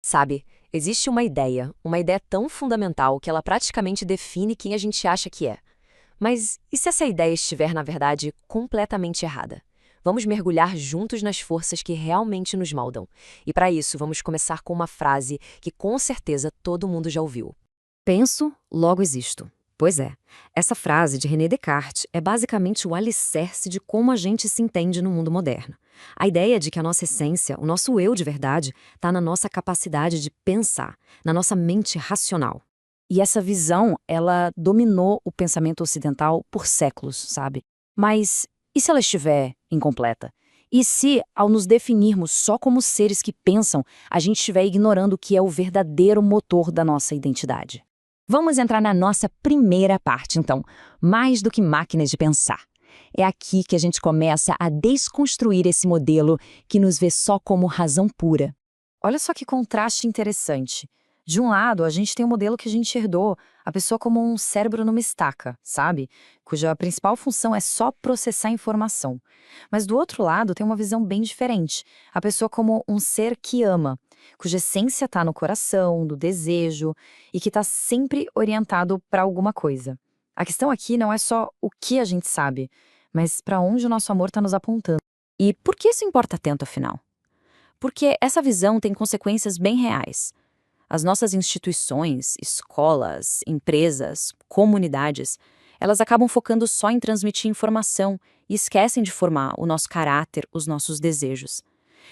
Sabe, existe uma ideia tão fundamental que ela praticamente define quem a gente acha que é. Mas e se essa ideia estiver, na verdade, completamente errada? Vamos mergulhar juntos nas forças que realmente nos moldam. E para isso, vamos começar com uma frase que com certeza todo mundo já ouviu. Penso, logo existo. Pois é, essa frase de René Descartes é basicamente o alicerce de como a gente se entende no mundo moderno. A ideia de que a nossa essência, o nosso eu de verdade, está na nossa capacidade de pensar, na nossa mente racional. E essa visão, ela dominou o pensamento ocidental por séculos, sabe? Mas e se ela estiver incompleta? E se, ao nos definirmos só como seres que pensam, a gente estiver ignorando o que é o verdadeiro motor da nossa identidade? Vamos entrar na nossa primeira parte, então, mais do que máquinas de pensar. É aqui que a gente começa a desconstruir esse modelo que nos vê só como razão pura. Olha só que contraste interessante. De um lado, a gente tem um modelo que a gente herdou, a pessoa como um cérebro numa estaca, sabe? Cuja principal função é só processar informação. Mas do outro lado, tem uma visão bem diferente. A pessoa como um ser que ama, cuja essência está no coração, no desejo, e que está sempre orientado para alguma coisa. A questão aqui não é só o que a gente sabe, mas para onde o nosso amor está nos apontando. E por que isso importa tanto, afinal? Porque essa visão tem consequências bem reais. As nossas instituições, escolas, empresas, comunidades, elas acabam focando só em transmitir informação e esquecem de formar o nosso caráter, os nossos desejos.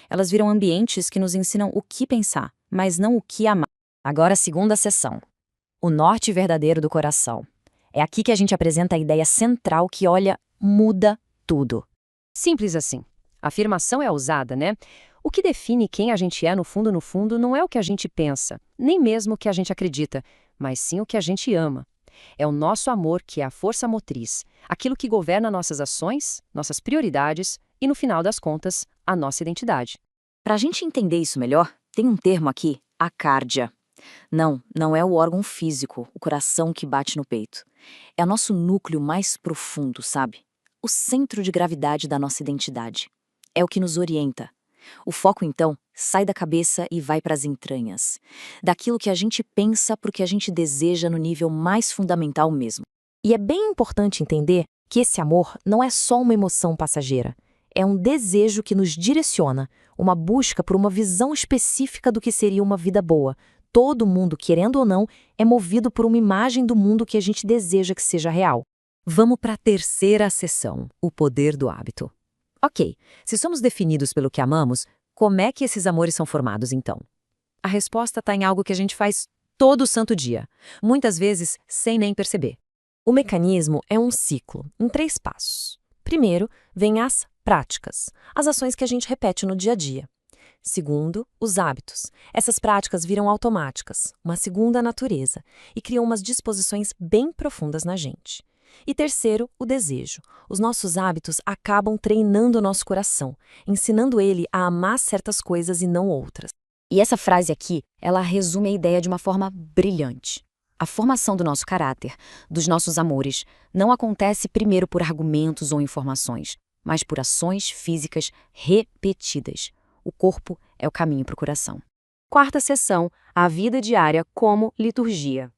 Elas viram ambientes que nos ensinam o que pensar, mas não o que amar. Agora, a segunda seção. O norte verdadeiro do coração. É aqui que a gente apresenta a ideia central que, olha, muda tudo. Simples assim. A afirmação é ousada, né? O que define quem a gente é no fundo, não é o que a gente pensa, nem mesmo o que a gente acredita, mas sim o que a gente ama. É o nosso amor que é a força motriz, aquilo que governa nossas ações, nossas prioridades e, no final das contas, a nossa identidade. Para a gente entender isso melhor, tem um termo aqui, acárdia. Não é o órgão físico, o coração que bate no peito. É o nosso núcleo mais profundo, sabe? O centro de gravidade da nossa identidade. É o que nos orienta. O foco, então, sai da cabeça e vai para as entranhas. Daquilo que a gente pensa para o que a gente deseja no nível mais fundamental mesmo. E é bem importante entender que esse amor não é só uma emoção passageira. É um desejo que nos direciona, uma busca por uma visão específica do que seria uma vida boa. Todo mundo, querendo ou não, é movido por uma imagem do mundo que a gente deseja que seja real. Vamos para a terceira seção, o poder do hábito. Ok, se somos definidos pelo que amamos, como é que esses amores são formados, então? A resposta está em algo que a gente faz todo santo dia, muitas vezes sem nem perceber. O mecanismo é um ciclo, em 3 passos. Primeiro, vem as práticas, as ações que a gente repete no dia a dia. Segundo, os hábitos. Essas práticas viram automáticas, uma segunda natureza, e criam umas disposições bem profundas na gente. E terceiro, o desejo. Os nossos hábitos acabam treinando o nosso coração, ensinando ele a amar certas coisas e não outras. E essa frase aqui, ela resume a ideia de uma forma brilhante. A formação do nosso caráter, dos nossos amores, não acontece primeiro por argumentos ou informações, mas por ações físicas repetidas. O corpo é o caminho para o coração. Quarta seção, a vida diária como liturgia.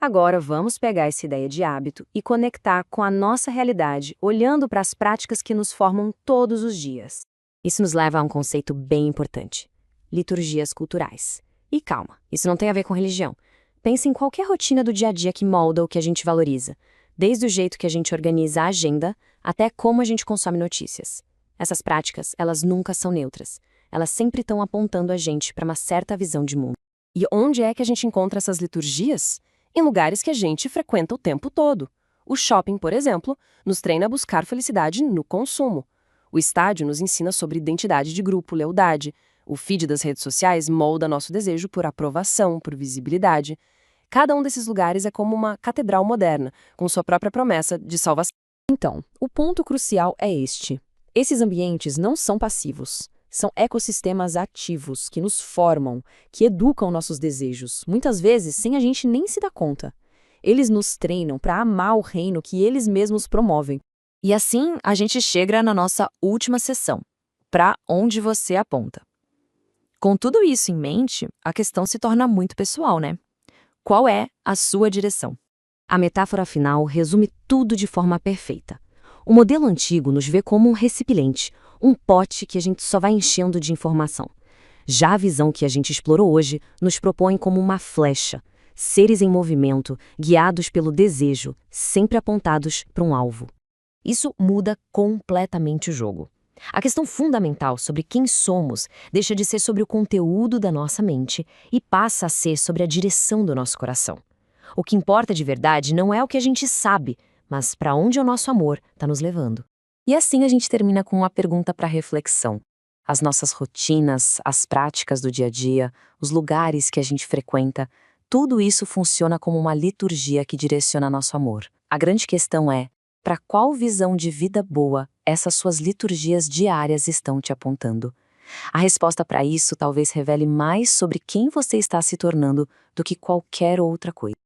Agora vamos pegar essa ideia de hábito e conectar com a nossa realidade, olhando para as práticas que nos formam todos os dias. Isso nos leva a um conceito bem importante: liturgias culturais. E calma, isso não tem a ver com religião. Pense em qualquer rotina do dia a dia que molda o que a gente valoriza, desde o jeito que a gente organiza a agenda até como a gente consome notícias. Essas práticas, elas nunca são neutras. Elas sempre estão apontando a gente para uma certa visão de mundo. E onde é que a gente encontra essas liturgias? Em lugares que a gente frequenta o tempo todo. O shopping, por exemplo, nos treina a buscar felicidade no consumo. O estádio nos ensina sobre identidade de grupo, lealdade. O feed das redes sociais molda nosso desejo por aprovação, por visibilidade. Cada um desses lugares é como uma catedral moderna, com sua própria promessa de salvação. Então, o ponto crucial é este. Esses ambientes não são passivos. São ecossistemas ativos que nos formam, que educam nossos desejos, muitas vezes sem a gente nem se dar conta. Eles nos treinam para amar o reino que eles mesmos promovem. E assim a gente chega na nossa última sessão, para onde você aponta. Com tudo isso em mente, a questão se torna muito pessoal, né? Qual é a sua direção? A metáfora final resume tudo de forma perfeita. O modelo antigo nos vê como um recipiente, um pote que a gente só vai enchendo de informação. Já a visão que a gente explorou hoje nos propõe como uma flecha, seres em movimento, guiados pelo desejo, sempre apontados para um alvo. Isso muda completamente o jogo. A questão fundamental sobre quem somos deixa de ser sobre o conteúdo da nossa mente e passa a ser sobre a direção do nosso coração. O que importa de verdade não é o que a gente sabe, mas para onde o nosso amor está nos levando. E assim a gente termina com uma pergunta para reflexão. As nossas rotinas, as práticas do dia a dia, os lugares que a gente frequenta, tudo isso funciona como uma liturgia que direciona nosso amor. A grande questão é: para qual visão de vida boa essas suas liturgias diárias estão te apontando? A resposta para isso talvez revele mais sobre quem você está se tornando do que qualquer outra coisa.